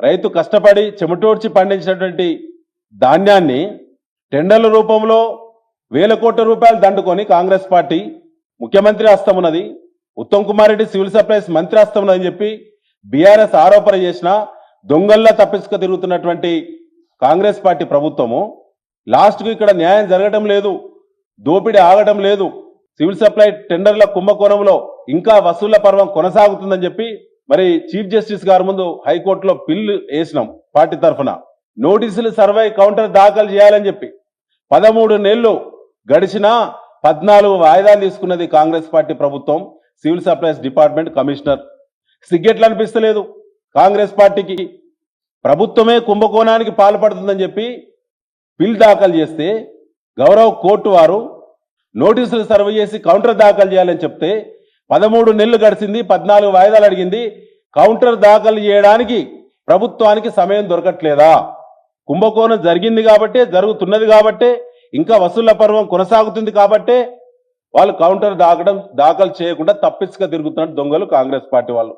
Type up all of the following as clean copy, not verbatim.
రైతు కష్టపడి చెమటోడ్చి పండించినటువంటి ధాన్యాన్ని టెండర్ల రూపంలో వేల కోట్ల రూపాయలు దండుకొని కాంగ్రెస్ పార్టీ ముఖ్యమంత్రి హస్తం ఉన్నది, ఉత్తమ్ కుమార్ రెడ్డి సివిల్ సప్లైస్ మంత్రి హస్తం ఉన్నదని చెప్పి బీఆర్ఎస్ ఆరోపణ చేసిన దొంగల్లా తప్పించుకు తిరుగుతున్నటువంటి కాంగ్రెస్ పార్టీ ప్రభుత్వము లాస్ట్కు ఇక్కడ న్యాయం జరగడం లేదు, దోపిడీ ఆగడం లేదు, సివిల్ సప్లై టెండర్ల కుంభకోణంలో ఇంకా వసూళ్ల పర్వం కొనసాగుతుందని చెప్పి మరి చీఫ్ జస్టిస్ గారి ముందు హైకోర్టులో బిల్లు వేసినాం పార్టీ తరఫున. నోటీసులు సర్వే కౌంటర్ దాఖలు చేయాలని చెప్పి 13 నెలలు గడిచినా 14 వాయిదాలు తీసుకున్నది కాంగ్రెస్ పార్టీ ప్రభుత్వం. సివిల్ సప్లైస్ డిపార్ట్మెంట్ కమిషనర్ సిగ్గెట్లు అనిపిస్తలేదు కాంగ్రెస్ పార్టీకి. ప్రభుత్వమే కుంభకోణానికి పాల్పడుతుందని చెప్పి బిల్ దాఖలు చేస్తే గౌరవ కోర్టు వారు నోటీసులు సర్వే చేసి కౌంటర్ దాఖలు చేయాలని చెప్తే 13 నెలలు గడిచింది, 14 వాయిదాలు అడిగింది. కౌంటర్ దాఖలు చేయడానికి ప్రభుత్వానికి సమయం దొరకట్లేదా? కుంభకోణం జరిగింది కాబట్టే, జరుగుతున్నది కాబట్టే, ఇంకా వసూళ్ల పర్వం కొనసాగుతుంది కాబట్టే వాళ్ళు కౌంటర్ దాఖలు చేయకుండా తప్పించుక తిరుగుతున్నట్టు దొంగలు కాంగ్రెస్ పార్టీ వాళ్ళు.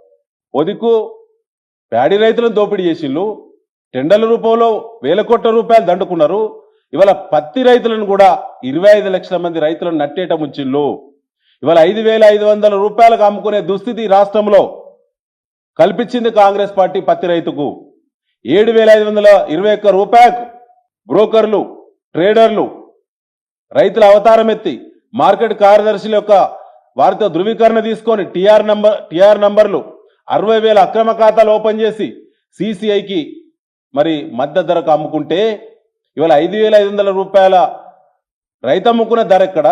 ఒదికు ప్యాడీ రైతులను దోపిడీ చేసిళ్ళు, టెండర్ల రూపంలో వేల కోట్ల రూపాయలు దండుకున్నారు. ఇవాళ పత్తి రైతులను కూడా 25 లక్షల మంది రైతులను నట్టేట ముంచిళ్ళు. ఇవాళ 5,500 రూపాయలకు అమ్ముకునే దుస్థితి రాష్ట్రంలో కల్పించింది కాంగ్రెస్ పార్టీ పత్తి రైతుకు. 7,521 రూపాయలకు బ్రోకర్లు, ట్రేడర్లు రైతుల అవతారం ఎత్తి మార్కెట్ కార్యదర్శుల యొక్క వారితో ధృవీకరణ తీసుకొని టిఆర్ నంబర్లు 60,000 అక్రమ ఖాతాలు ఓపెన్ చేసి సిసిఐకి మరి మద్దతు ధరకు అమ్ముకుంటే ఇవాళ 5,500 రూపాయల రైతు అమ్ముకున్న ధర ఎక్కడ?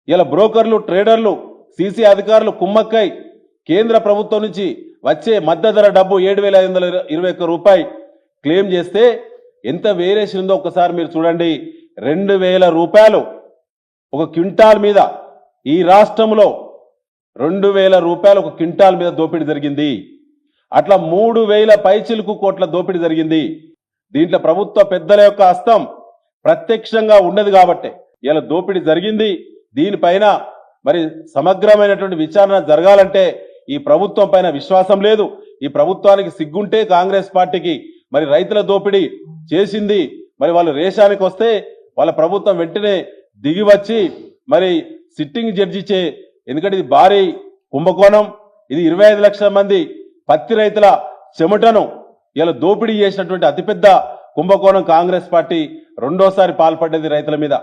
ఇలా బ్రోకర్లు, ట్రేడర్లు, సిసి అధికారులు కుమ్మక్కై కేంద్ర ప్రభుత్వం నుంచి వచ్చే మద్దతు ధర డబ్బు 7,521 రూపాయలు క్లెయిమ్ చేస్తే ఎంత వేరియేషన్ ఉందో ఒక్కసారి మీరు చూడండి. 2,000 రూపాయలు ఒక క్వింటాల్ మీద, ఈ రాష్ట్రంలో 2,000 రూపాయలు ఒక క్వింటాల్ మీద దోపిడీ జరిగింది. అట్లా 3,000 పైచిలుకు కోట్ల దోపిడీ జరిగింది. దీంట్లో ప్రభుత్వ పెద్దల యొక్క హస్తం ప్రత్యక్షంగా ఉన్నది కాబట్టే ఇలా దోపిడీ జరిగింది. దీనిపైన మరి సమగ్రమైనటువంటి విచారణ జరగాలంటే ఈ ప్రభుత్వం పైన విశ్వాసం లేదు. ఈ ప్రభుత్వానికి సిగ్గుంటే కాంగ్రెస్ పార్టీకి మరి రైతుల దోపిడీ చేసింది మరి వాళ్ళు రేషానికి వస్తే వాళ్ళ ప్రభుత్వం వెంటనే దిగి వచ్చి మరి సిట్టింగ్ జడ్జిచే, ఎందుకంటే ఇది భారీ కుంభకోణం, ఇది 25 లక్షల మంది పత్తి రైతుల చెమటను ఇలా దోపిడీ చేసినటువంటి అతిపెద్ద కుంభకోణం కాంగ్రెస్ పార్టీ రెండోసారి పాల్పడ్డది రైతుల మీద.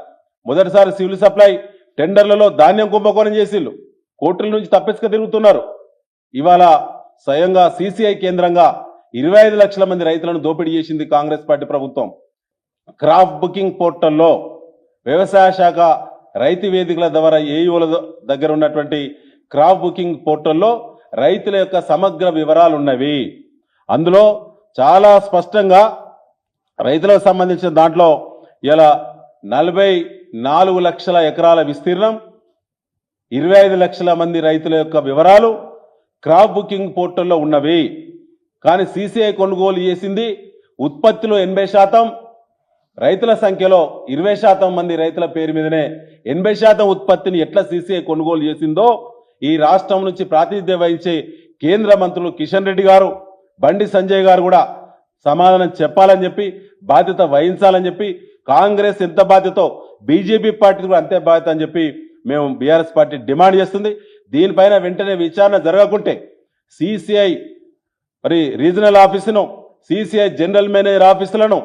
మొదటిసారి సివిల్ సప్లై టెండర్లలో ధాన్యం కుంభకోణం చేసిళ్ళు, కోర్టుల నుంచి తప్పించుక తిరుగుతున్నారు. ఇవాళ స్వయంగా సిసిఐ కేంద్రంగా 25 లక్షల మంది రైతులను దోపిడీ చేసింది కాంగ్రెస్ పార్టీ ప్రభుత్వం. క్రాప్ బుకింగ్ పోర్టల్లో వ్యవసాయ శాఖ రైతు వేదికల ద్వారా ఏఈఓల దగ్గర ఉన్నటువంటి క్రాప్ బుకింగ్ పోర్టల్లో రైతుల యొక్క సమగ్ర వివరాలు ఉన్నవి. అందులో చాలా స్పష్టంగా రైతులకు సంబంధించిన దాంట్లో ఇలా 44 లక్షల ఎకరాల విస్తీర్ణం, 25 లక్షల మంది రైతుల యొక్క వివరాలు క్రాప్ బుకింగ్ పోర్టల్లో ఉన్నవి. కానీ సిసిఐ కొనుగోలు చేసింది ఉత్పత్తిలో 80%, రైతుల సంఖ్యలో 20% మంది రైతుల పేరు మీదనే 80% ఉత్పత్తిని ఎట్లా సిసిఐ కొనుగోలు చేసిందో ఈ రాష్ట్రం నుంచి ప్రాతినిధ్యం వహించే కేంద్ర మంత్రులు కిషన్ రెడ్డి గారు, బండి సంజయ్ గారు కూడా సమాధానం చెప్పాలని చెప్పి, బాధ్యత వహించాలని చెప్పి, కాంగ్రెస్ ఎంత బాధ్యతో బీజేపీ పార్టీ కూడా అంతే బాధ్యత అని చెప్పి మేము బీఆర్ఎస్ పార్టీ డిమాండ్ చేస్తుంది. దీనిపైన వెంటనే విచారణ జరగకుంటే సిసిఐ మరి రీజనల్ ఆఫీసును, సిసిఐ జనరల్ మేనేజర్ ఆఫీసులను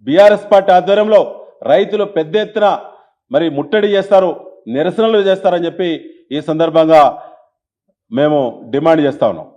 బీఆర్ఎస్ పార్టీ ఆధ్వర్యంలో రైతులు పెద్ద ఎత్తున మరి ముట్టడి చేస్తారు, నిరసనలు చేస్తారని చెప్పి ఈ సందర్భంగా మేము డిమాండ్ చేస్తా ఉన్నాం.